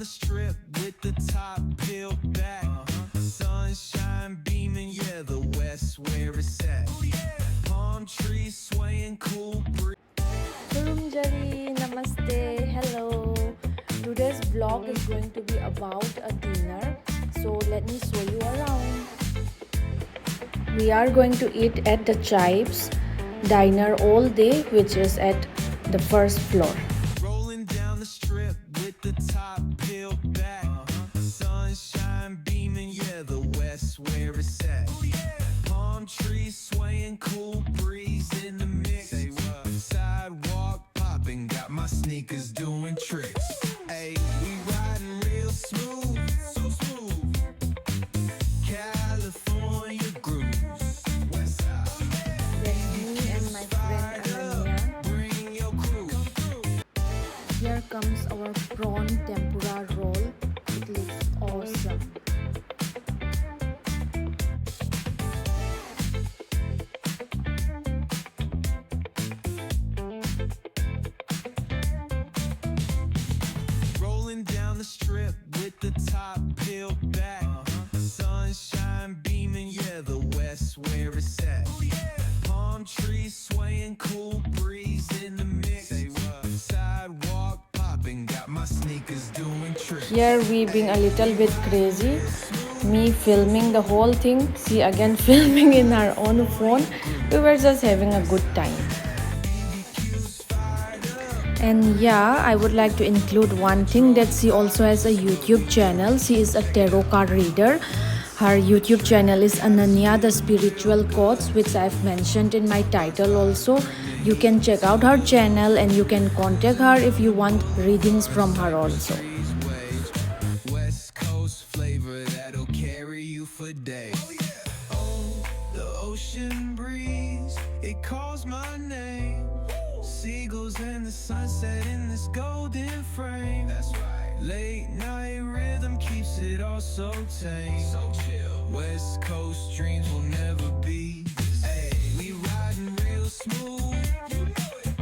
the strip with the top peeled back. Sunshine beaming, yeah, the west where it's at. Palm trees swaying, cool breeze. Kurumjari, namaste, hello. Today's vlog is going to be about a dinner. So let me show you around. We are going to eat at the Chives diner all day, which is at the first floor. Rolling down the strip with the top peeled back. Sunshine beaming, yeah, the west where it's at. Palm trees swaying, cool breeze in the mix. Sidewalk popping, got my sneakers doing tricks. Hey, we riding real smooth, so smooth. California grooves, west side. Then me and my friend Ananya. Bring your crew. Here comes our prawn tempura roll. It looks awesome. Rolling down the strip with the top peeled back. Sunshine beaming, yeah, the west where it's at. Palm trees swaying, cool breeze in the mix. Sidewalk popping, got my sneakers doing tricks. Here we being a little bit crazy. Me filming the whole thing. She again filming in her own phone. We were just having a good time. And yeah, I would like to include one thing that she also has a YouTube channel. She is a tarot card reader. Her YouTube channel is Ananya the Spiritual Coach, which I've mentioned in my title also. You can check out her channel and you can contact her if you want readings from her also. West Coast flavor that'll carry you for days. Oh, the ocean breeze, it calls my name. Seagulls and the sunset in this golden frame. That's right. Late night rhythm keeps it all so tame. So chill. West Coast dreams will never be. Hey, we riding real smooth. You know it.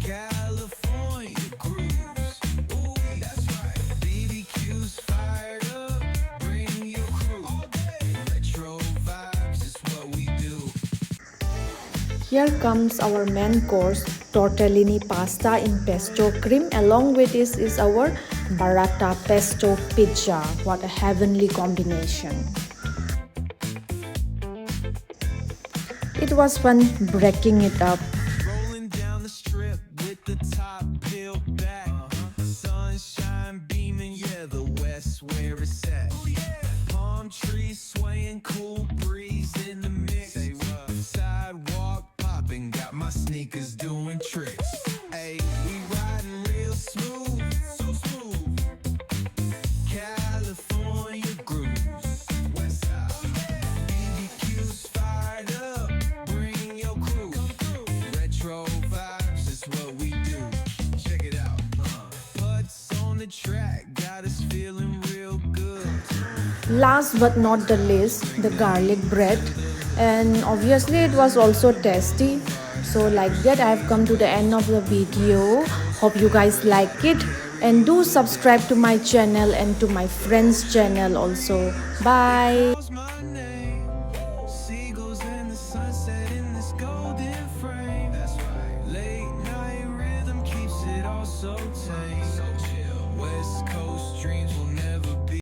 California grooves. Ooh, that's right. BBQ's fired up. Bring your crew. All day. Retro vibes is what we do. Here comes our main course, tortellini pasta in pesto cream. Along with this is our burrata pesto pizza. What a heavenly combination. It was fun breaking it up. Rolling down the strip with the top peeled back. Sunshine beaming, yeah, the west where it's at. Palm trees swaying, cool breeze in the mix. Sidewalk popping, got my sneakers doing tricks. Hey, we riding real smooth, so smooth. California grooves, west side. BBQ's fired up, bring your crew. Retro vibes is what we do. Check it out. Putts on the track, got us feeling real good. Last but not the least, the garlic bread. And obviously it was also tasty. So like that, I have come to the end of the video. Hope you guys like it. And do subscribe to my channel and to my friend's channel also. Bye. Calls my name. Seagulls and the sunset in this golden frame. That's right. Late night rhythm keeps it all so tame. So chill. West Coast dreams will never